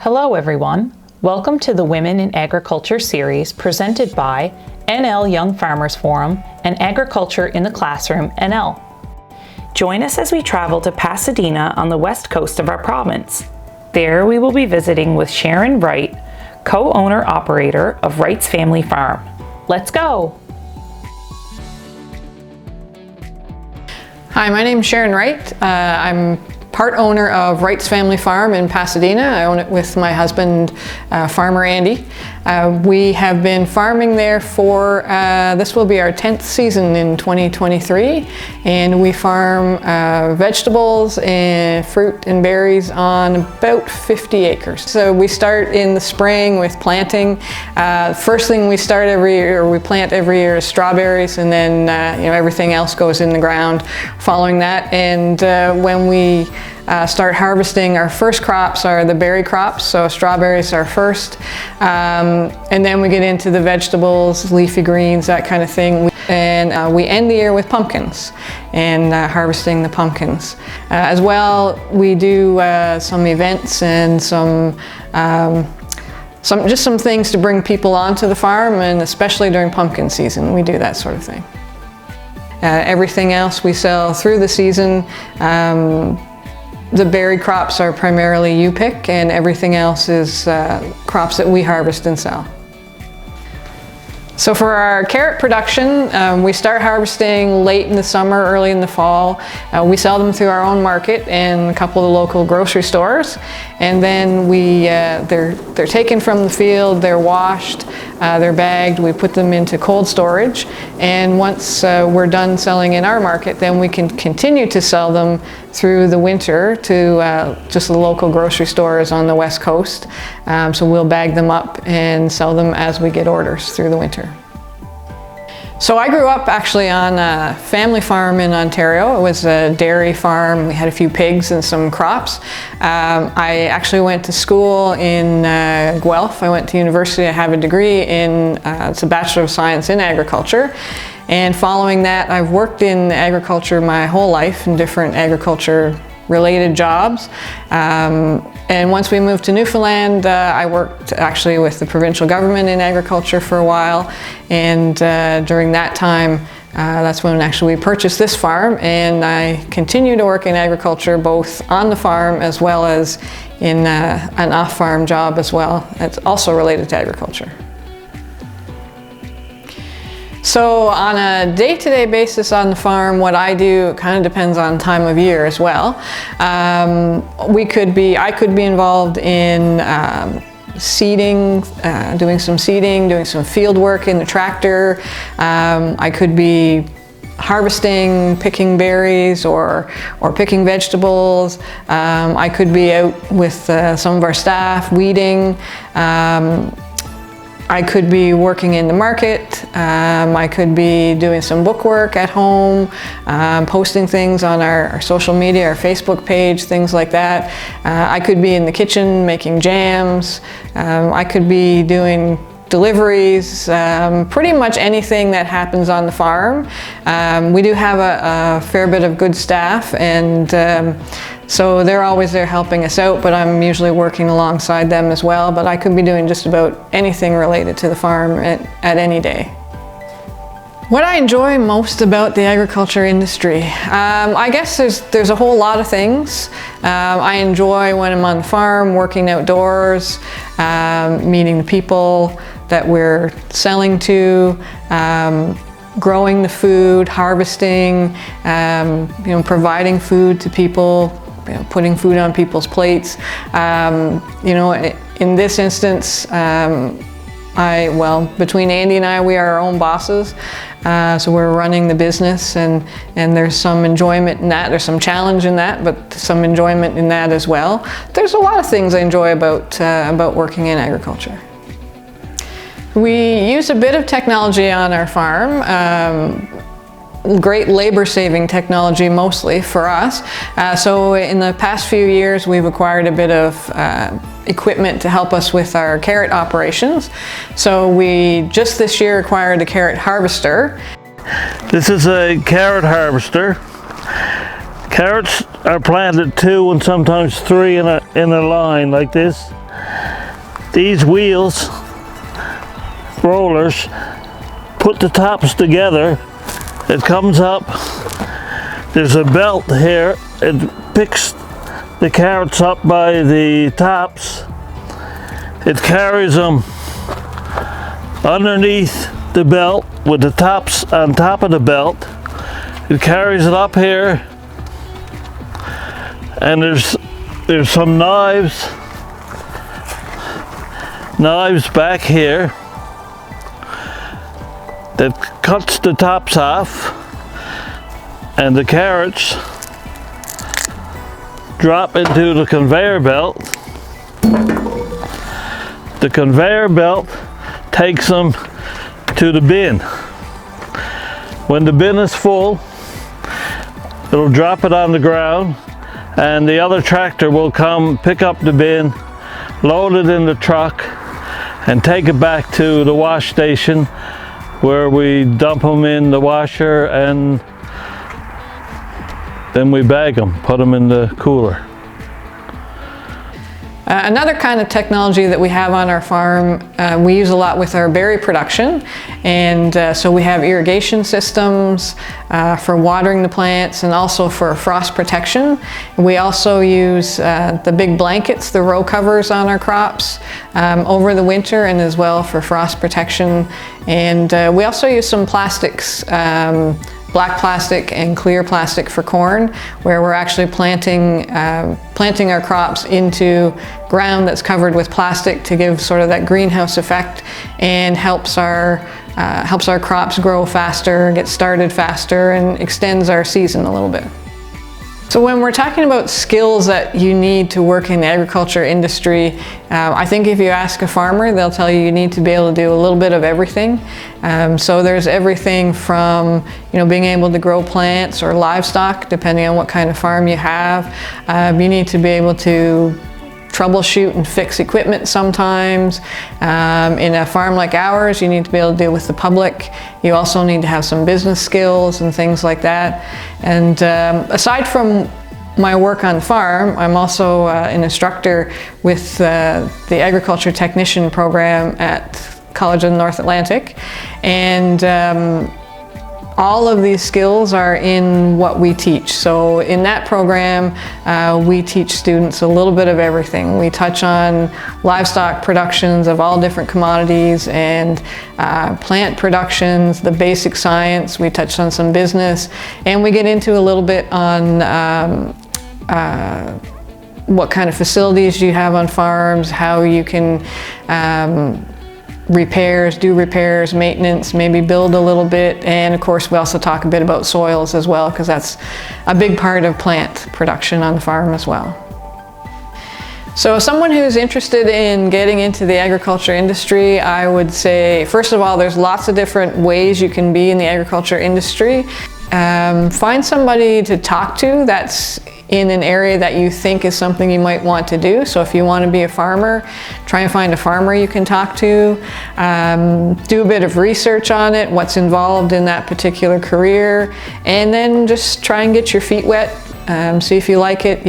Hello everyone. Welcome to the Women in Agriculture series presented by NL Young Farmers Forum and Agriculture in the Classroom NL. Join us as we travel to Pasadena on the west coast of our province. There we will be visiting with Sharon Wright, co-owner-operator of Wright's Family Farm. Let's go! Hi, my name is Sharon Wright. I'm part owner of Wright's Family Farm in Pasadena. I own it with my husband, Farmer Andy. We have been farming there for, this will be our 10th season in 2023, and we farm vegetables and fruit and berries on about 50 acres. So we start in the spring with planting. First thing we start every year, or we plant every year, is strawberries, and then everything else goes in the ground following that. And when we start harvesting, our first crops are the berry crops, so strawberries are first, and then we get into the vegetables, leafy greens, that kind of thing, and we end the year with pumpkins and harvesting the pumpkins. As well, we do some events and some things to bring people onto the farm, and especially during pumpkin season we do that sort of thing. Everything else we sell through the season. The berry crops are primarily you-pick, and everything else is crops that we harvest and sell. So for our carrot production, we start harvesting late in the summer, early in the fall. We sell them through our own market and a couple of the local grocery stores. And then they're taken from the field, they're washed, they're bagged, we put them into cold storage. And once we're done selling in our market, then we can continue to sell them through the winter to just the local grocery stores on the west coast. So we'll bag them up and sell them as we get orders through the winter. So I grew up actually on a family farm in Ontario. It was a dairy farm. We had a few pigs and some crops. I actually went to school in Guelph. I went to university. I have a degree in, it's a Bachelor of Science in Agriculture. And following that, I've worked in agriculture my whole life in different agriculture related jobs. And once we moved to Newfoundland, I worked actually with the provincial government in agriculture for a while. And during that time, that's when actually we purchased this farm, and I continue to work in agriculture both on the farm as well as in an off-farm job as well. That's also related to agriculture. So on a day-to-day basis on the farm, what I do kind of depends on time of year as well. I could be involved in seeding, doing some seeding, doing some field work in the tractor. I could be harvesting, picking berries or picking vegetables. I could be out with some of our staff weeding. I could be working in the market. I could be doing some book work at home, posting things on our social media, our Facebook page, things like that. I could be in the kitchen making jams. I could be doing deliveries, pretty much anything that happens on the farm. We do have a fair bit of good staff, and so they're always there helping us out, but I'm usually working alongside them as well. But I could be doing just about anything related to the farm at any day. What I enjoy most about the agriculture industry, I guess there's a whole lot of things. I enjoy when I'm on the farm, working outdoors, meeting the people that we're selling to, growing the food, harvesting, providing food to people, putting food on people's plates. In this instance, between Andy and I, we are our own bosses. So we're running the business, and there's some enjoyment in that. There's some challenge in that, but some enjoyment in that as well. There's a lot of things I enjoy about working in agriculture. We use a bit of technology on our farm. Great labor-saving technology mostly for us. So in the past few years we've acquired a bit of equipment to help us with our carrot operations. So we just this year acquired a carrot harvester. This is a carrot harvester. Carrots are planted 2 and sometimes 3 in a line like this. these wheels, rollers, put the tops together. It comes up, there's a belt here, it picks the carrots up by the tops. It carries them underneath the belt with the tops on top of the belt. It carries it up here, and there's some knives back here that cuts the tops off, and the carrots drop into the conveyor belt. The conveyor belt takes them to the bin. When the bin is full, it'll drop it on the ground, and the other tractor will come pick up the bin, load it in the truck, and take it back to the wash station where we dump them in the washer, and then we bag them, put them in the cooler. Another kind of technology that we have on our farm, we use a lot with our berry production, and so we have irrigation systems for watering the plants and also for frost protection. We also use the big blankets, the row covers on our crops over the winter, and as well for frost protection. And we also use some plastics, black plastic and clear plastic for corn, where we're actually planting our crops into ground that's covered with plastic to give sort of that greenhouse effect, and helps our crops grow faster, get started faster, and extends our season a little bit. So when we're talking about skills that you need to work in the agriculture industry, I think if you ask a farmer, they'll tell you need to be able to do a little bit of everything. So there's everything from being able to grow plants or livestock, depending on what kind of farm you have. You need to be able to troubleshoot and fix equipment sometimes. In a farm like ours, you need to be able to deal with the public. You also need to have some business skills and things like that. And aside from my work on the farm, I'm also an instructor with the agriculture technician program at College of the North Atlantic. And all of these skills are in what we teach. So in that program, we teach students a little bit of everything. We touch on livestock productions of all different commodities and plant productions, the basic science. We touch on some business, and we get into a little bit on what kind of facilities you have on farms, how you can do repairs, maintenance, maybe build a little bit, and of course we also talk a bit about soils as well, because that's a big part of plant production on the farm as well. So someone who's interested in getting into the agriculture industry, I would say, first of all, there's lots of different ways you can be in the agriculture industry. Find somebody to talk to that's in an area that you think is something you might want to do. So if you want to be a farmer, try and find a farmer you can talk to. Do a bit of research on it, what's involved in that particular career, and then just try and get your feet wet. See if you like it,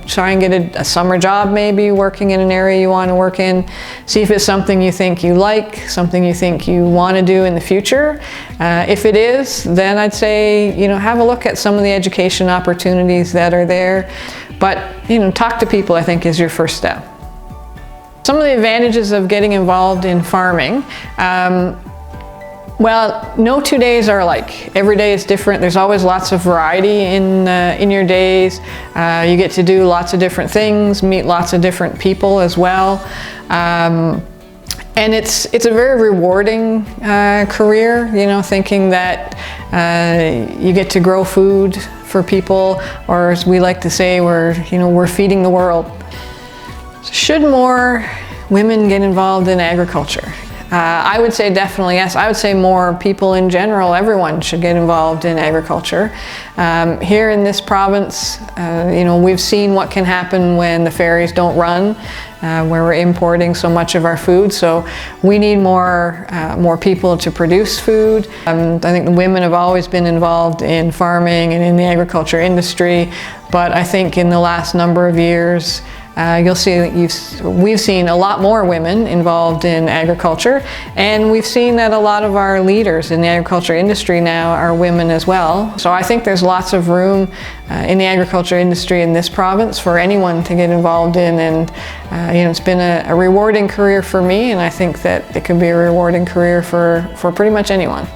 try and get a summer job maybe working in an area you want to work in. See if it's something you think you like, something you think you want to do in the future. If it is, then I'd say, have a look at some of the education opportunities that are there. But, talk to people, I think, is your first step. Some of the advantages of getting involved in farming. Well, no 2 days are alike. Every day is different. There's always lots of variety in your days. You get to do lots of different things, meet lots of different people as well. And it's a very rewarding career, thinking that you get to grow food for people, or as we like to say, we're feeding the world. Should more women get involved in agriculture? I would say definitely yes. I would say more people in general, everyone should get involved in agriculture. Here in this province, we've seen what can happen when the ferries don't run, where we're importing so much of our food. So we need more people to produce food. I think the women have always been involved in farming and in the agriculture industry, but I think in the last number of years, you'll see that we've seen a lot more women involved in agriculture, and we've seen that a lot of our leaders in the agriculture industry now are women as well. So I think there's lots of room in the agriculture industry in this province for anyone to get involved in, and it's been a rewarding career for me, and I think that it could be a rewarding career for pretty much anyone.